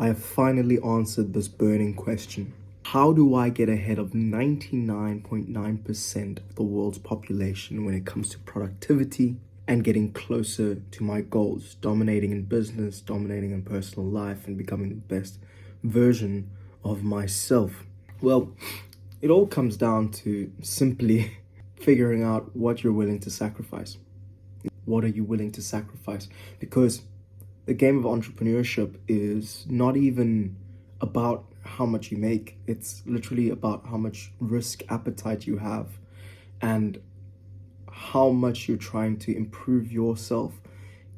I have finally answered this burning question. How do I get ahead of 99.9% of the world's population when it comes to productivity and getting closer to my goals, dominating in business, dominating in personal life, and becoming the best version of myself? Well, it all comes down to simply figuring out what you're willing to sacrifice. What are you willing to sacrifice? Because the game of entrepreneurship is not even about how much you make. It's literally about how much risk appetite you have and how much you're trying to improve yourself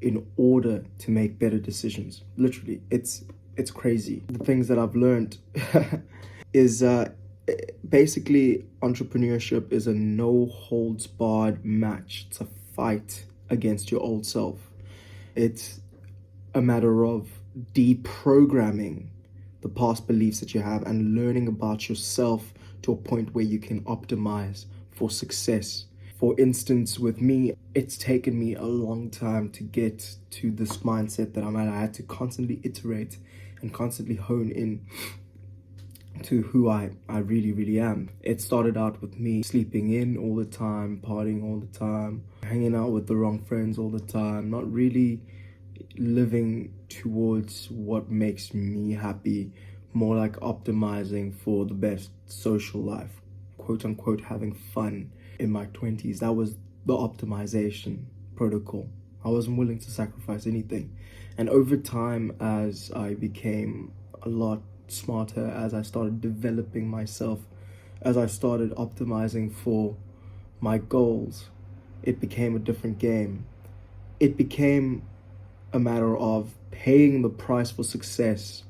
in order to make better decisions. Literally, it's crazy. The things that I've learned is basically entrepreneurship is a no holds barred match. It's a fight against your old self. It's a matter of deprogramming the past beliefs that you have and learning about yourself to a point where you can optimize for success. For instance, with me, it's taken me a long time to get to this mindset that I'm at. I had to constantly iterate and constantly hone in to who I really, really am. It started out with me sleeping in all the time, partying all the time, hanging out with the wrong friends all the time, not really living towards what makes me happy, more like optimizing for the best social life, quote unquote, having fun in my 20s. That was the optimization protocol. I wasn't willing to sacrifice anything. And over time, as I became a lot smarter, as I started developing myself, as I started optimizing for my goals, it became a different game. It became a matter of paying the price for success,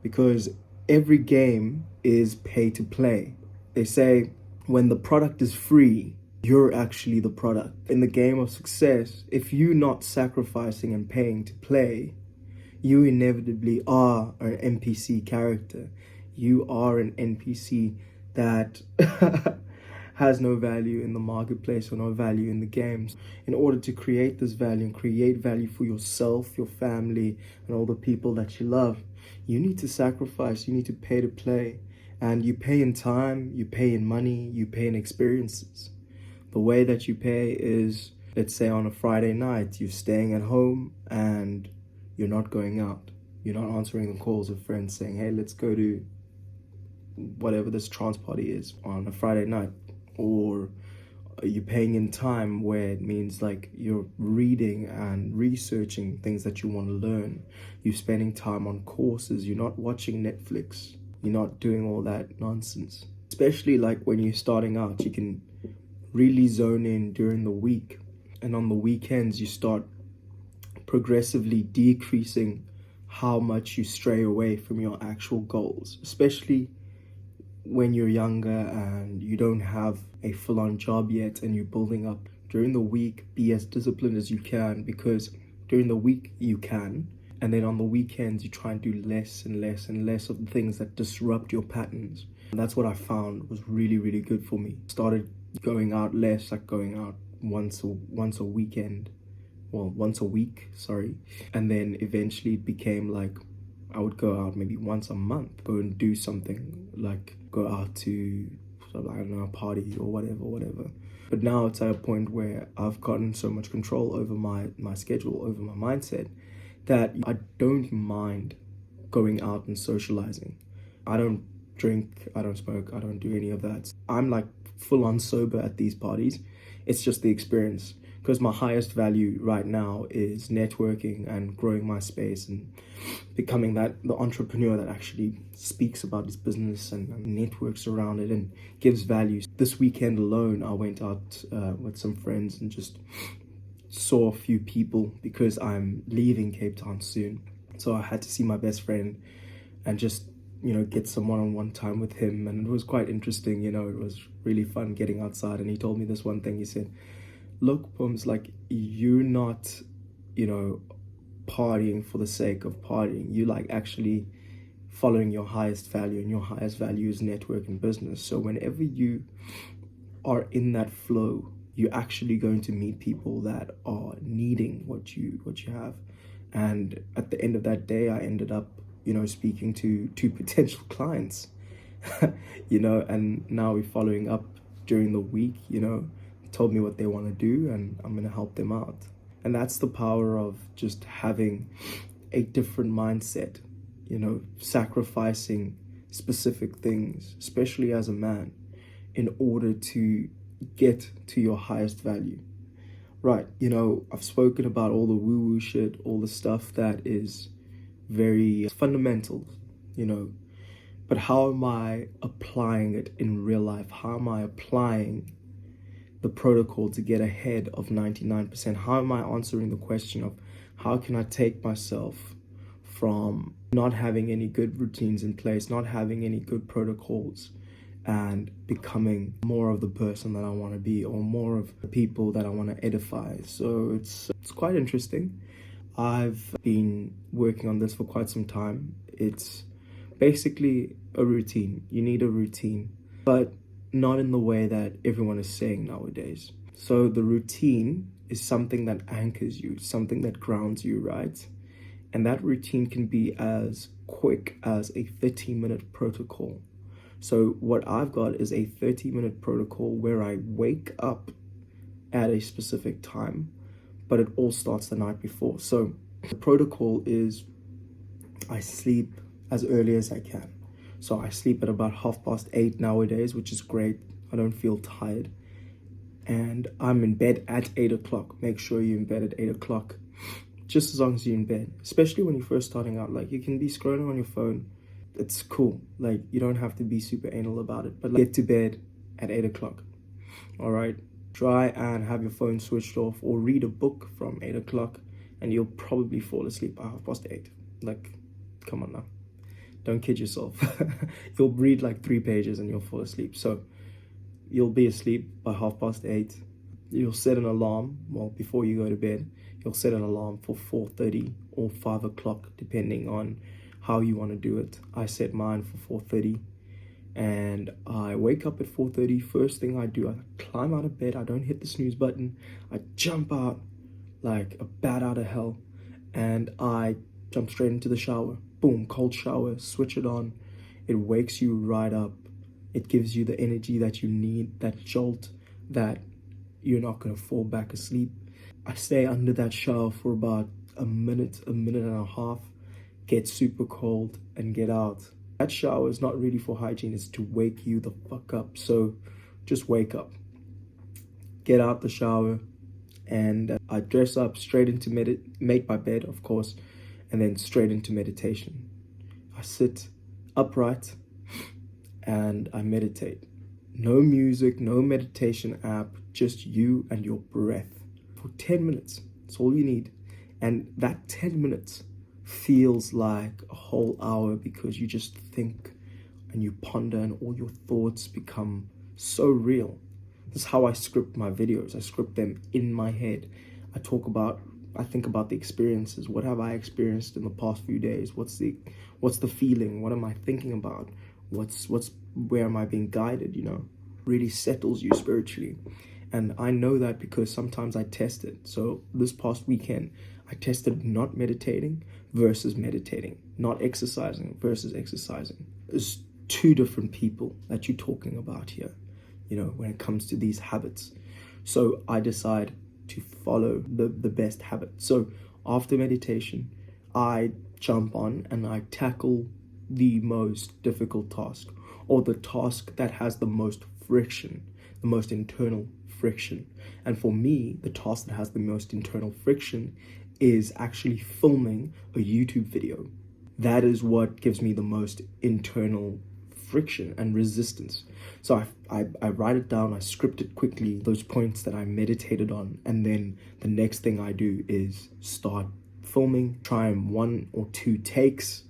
because every game is pay to play. They say when the product is free, you're actually the product. In the game of success, if you're not sacrificing and paying to play, you inevitably are an NPC character. You are an NPC that has no value in the marketplace or no value in the games. In order to create this value and create value for yourself, your family, and all the people that you love, you need to sacrifice, you need to pay to play. And you pay in time, you pay in money, you pay in experiences. The way that you pay is, let's say on a Friday night, you're staying at home and you're not going out. You're not answering the calls of friends saying, hey, let's go to whatever this trance party is on a Friday night. Or you're paying in time, where it means like you're reading and researching things that you want to learn. You're spending time on courses. You're not watching Netflix. You're not doing all that nonsense. Especially like when you're starting out, you can really zone in during the week. And on the weekends, you start progressively decreasing how much you stray away from your actual goals, especially when you're younger and you don't have a full-on job yet and you're building up. During the week, be as disciplined as you can, because during the week you can, and then on the weekends you try and do less and less and less of the things that disrupt your patterns. And that's what I found was really, really good for me. Started going out less, like going out once a week, and then eventually it became like I would go out maybe once a month, go and do something, like go out to, I don't know, a party or whatever. But now it's at a point where I've gotten so much control over my schedule, over my mindset, that I don't mind going out and socializing. I don't drink, I don't smoke, I don't do any of that. I'm like full on sober at these parties. It's just the experience. Because my highest value right now is networking and growing my space and becoming the entrepreneur that actually speaks about his business and networks around it and gives value. This weekend alone, I went out with some friends and just saw a few people, because I'm leaving Cape Town soon. So I had to see my best friend and just, get some one-on-one time with him. And it was quite interesting, it was really fun getting outside. And he told me this one thing. He said, look, Pums, like, you're not, partying for the sake of partying. You like actually following your highest value, and your highest value is network and business. So whenever you are in that flow, you're actually going to meet people that are needing what you have. And at the end of that day, I ended up, speaking to potential clients, and now we're following up during the week, told me what they want to do, and I'm going to help them out. And that's the power of just having a different mindset, sacrificing specific things, especially as a man, in order to get to your highest value. Right, I've spoken about all the woo-woo shit, all the stuff that is very fundamental, but how am I applying it in real life? How am I applying the protocol to get ahead of 99%? How am I answering the question of how can I take myself from not having any good routines in place, not having any good protocols, and becoming more of the person that I want to be, or more of the people that I want to edify? So it's quite interesting. I've been working on this for quite some time. It's basically a routine. You need a routine, but not in the way that everyone is saying nowadays. So the routine is something that anchors you, something that grounds you, right? And that routine can be as quick as a 30-minute protocol. So what I've got is a 30-minute protocol where I wake up at a specific time, but it all starts the night before. So the protocol is I sleep as early as I can. So I sleep at about 8:30 nowadays, which is great. I don't feel tired. And I'm in bed at 8 o'clock. Make sure you're in bed at 8 o'clock, just as long as you're in bed. Especially when you're first starting out. Like, you can be scrolling on your phone. It's cool. Like, you don't have to be super anal about it. But get to bed at 8 o'clock. All right? Try and have your phone switched off, or read a book from 8 o'clock, and you'll probably fall asleep by 8:30. Like, come on now. Don't kid yourself. You'll read like 3 pages and you'll fall asleep. So you'll be asleep by 8:30. You'll set an alarm. Well, before you go to bed, you'll set an alarm for 4:30 or 5 o'clock, depending on how you want to do it. I set mine for 4:30, and I wake up at 4:30. First thing I do, I climb out of bed. I don't hit the snooze button. I jump out like a bat out of hell, and I jump straight into the shower. Boom, cold shower, switch it on. It wakes you right up. It gives you the energy that you need, that jolt, that you're not going to fall back asleep. I stay under that shower for about a minute and a half, get super cold, and get out. That shower is not really for hygiene, it's to wake you the fuck up. So just wake up, get out the shower, and I dress up straight into make my bed, of course, and then straight into meditation. I sit upright and I meditate. No music, no meditation app, just you and your breath for 10 minutes. That's all you need. And that 10 minutes feels like a whole hour, because you just think and you ponder, and all your thoughts become so real. This is how I script my videos. I script them in my head. I think about the experiences. What have I experienced in the past few days? What's the feeling? What am I thinking about? Where am I being guided? Really settles you spiritually. And I know that because sometimes I test it. So this past weekend, I tested not meditating versus meditating, not exercising versus exercising. There's two different people that you're talking about here, when it comes to these habits. So I decide to follow the best habit. So after meditation, I jump on and I tackle the most difficult task, or the task that has the most friction, the most internal friction. And for me, the task that has the most internal friction is actually filming a YouTube video. That is what gives me the most internal friction and resistance. So I write it down, I script it quickly, those points that I meditated on, and then the next thing I do is start filming, try 1 or 2 takes,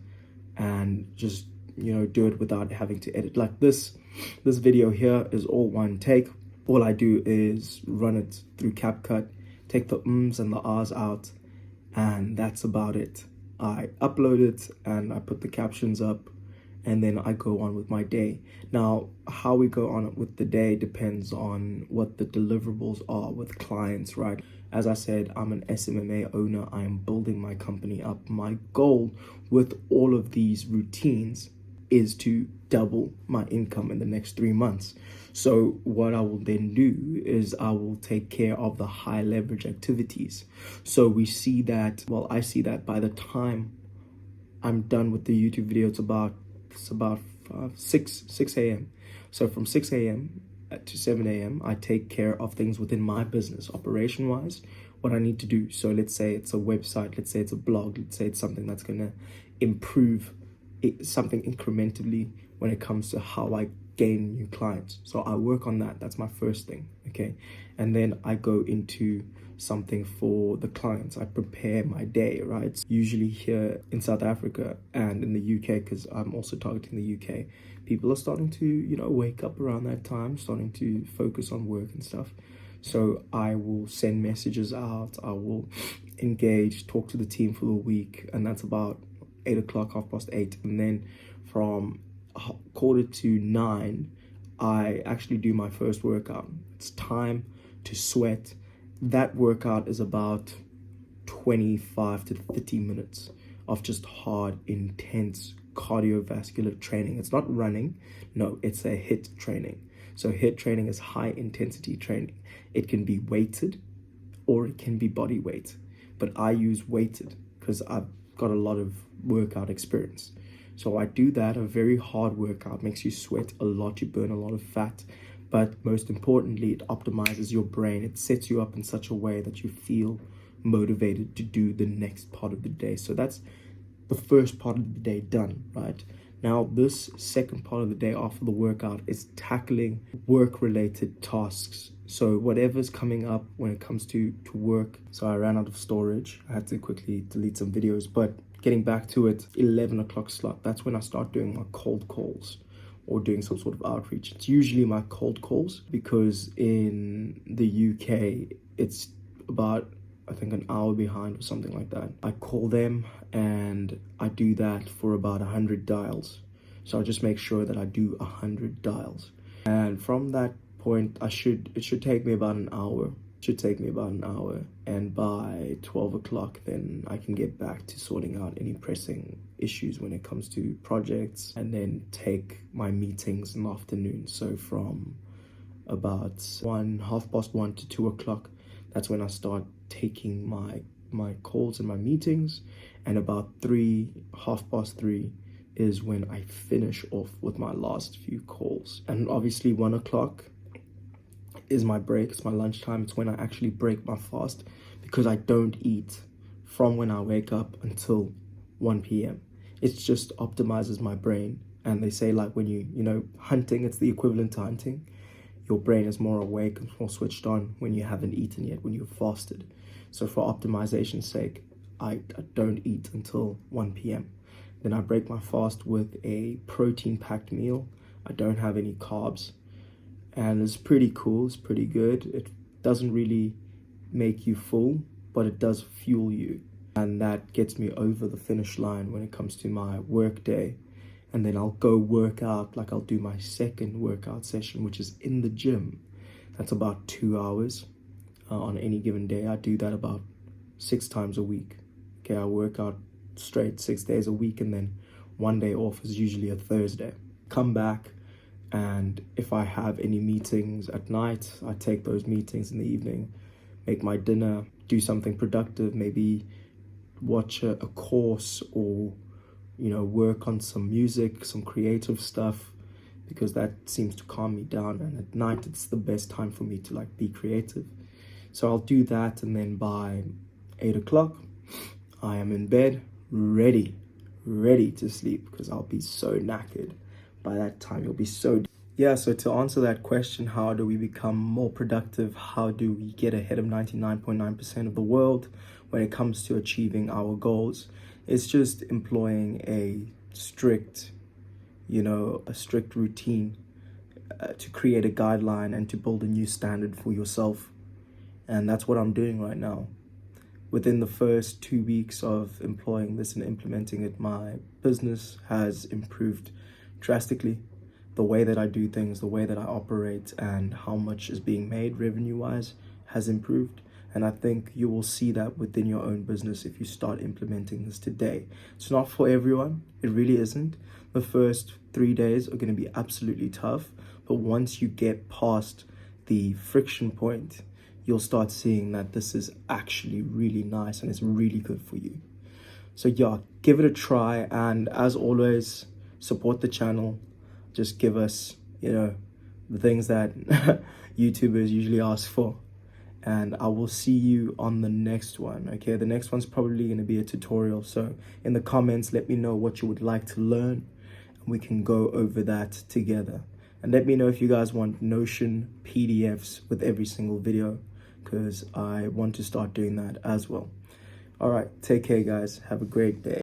and just do it without having to edit. Like this video here is all 1 take. All I do is run it through CapCut, take the ums and the ahs out, and that's about it. I upload it and I put the captions up, and then I go on with my day. Now, how we go on with the day depends on what the deliverables are with clients, right? As I said, I'm an SMMA owner. I am building my company up. My goal with all of these routines is to double my income in the next 3 months. So what I will then do is I will take care of the high leverage activities. So we see that, well, I see that by the time I'm done with the YouTube video, it's about 6 a.m. So from 6 a.m. to 7 a.m. I take care of things within my business, operation wise, what I need to do. So let's say it's a website, let's say it's a blog, let's say it's something that's gonna improve something incrementally when it comes to how I gain new clients. So I work on that. That's my first thing. Okay. And then I go into something for the clients. I prepare my day, right? Usually here in South Africa and in the UK, because I'm also targeting the UK, people are starting to, wake up around that time, starting to focus on work and stuff. So I will send messages out. I will engage, talk to the team for the week. And that's about 8 o'clock, 8:30. And then from 8:45 I actually do my first workout. It's time to sweat. That workout is about 25 to 30 minutes of just hard, intense cardiovascular training. It's not running, no, it's a HIIT training. So HIIT training is high intensity training. It can be weighted or it can be body weight, but I use weighted because I've got a lot of workout experience. So I do that, a very hard workout, makes you sweat a lot, you burn a lot of fat, but most importantly, it optimizes your brain. It sets you up in such a way that you feel motivated to do the next part of the day. So that's the first part of the day done, right? Now, this second part of the day after the workout is tackling work-related tasks. So whatever's coming up when it comes to work. So I ran out of storage. I had to quickly delete some videos, but getting back to it, 11 o'clock slot, that's when I start doing my cold calls or doing some sort of outreach. It's usually my cold calls because in the UK, it's about, I think, an hour behind or something like that. I call them and I do that for about 100 dials. So I just make sure that I do 100 dials. And from that point, it should take me about an hour. And by 12 o'clock, then I can get back to sorting out any pressing issues when it comes to projects, and then take my meetings in the afternoon. So from about 1:30 to 2 o'clock, that's when I start taking my calls and my meetings. And about 3:30 is when I finish off with my last few calls. And obviously 1 o'clock is my break, it's my lunchtime. It's when I actually break my fast, because I don't eat from when I wake up until 1 p.m. It just optimizes my brain. And they say, like, when hunting, it's the equivalent to hunting. Your brain is more awake and more switched on when you haven't eaten yet, when you've fasted. So for optimization's sake, I don't eat until 1 p.m. Then I break my fast with a protein-packed meal. I don't have any carbs. And it's pretty cool, it's pretty good. It doesn't really make you full, but it does fuel you. And that gets me over the finish line when it comes to my work day. And then I'll go work out, like I'll do my second workout session, which is in the gym. That's about 2 hours on any given day. I do that about 6 times a week. Okay, I work out straight 6 days a week, and then 1 day off is usually a Thursday. Come back, and if I have any meetings at night, I take those meetings in the evening, make my dinner, do something productive, maybe watch a course, or work on some music, some creative stuff, because that seems to calm me down. And at night, it's the best time for me to be creative. So I'll do that, and then by 8 o'clock, I am in bed, ready to sleep, because I'll be so knackered. By that time, you'll be so... Yeah, so to answer that question, how do we become more productive? How do we get ahead of 99.9% of the world when it comes to achieving our goals? It's just employing a strict routine to create a guideline and to build a new standard for yourself. And that's what I'm doing right now. within the first 2 weeks of employing this and implementing it, my business has improved drastically. The way that I do things, the way that I operate, and how much is being made revenue-wise has improved. And I think you will see that within your own business if you start implementing this today. It's not for everyone. It really isn't. The first 3 days are going to be absolutely tough. But once you get past the friction point, you'll start seeing that this is actually really nice and it's really good for you. So yeah, give it a try. And as always, support the channel. Just give us, the things that YouTubers usually ask for. And I will see you on the next one, okay? The next one's probably going to be a tutorial. So in the comments, let me know what you would like to learn. And we can go over that together. And let me know if you guys want Notion PDFs with every single video, because I want to start doing that as well. All right, take care, guys. Have a great day.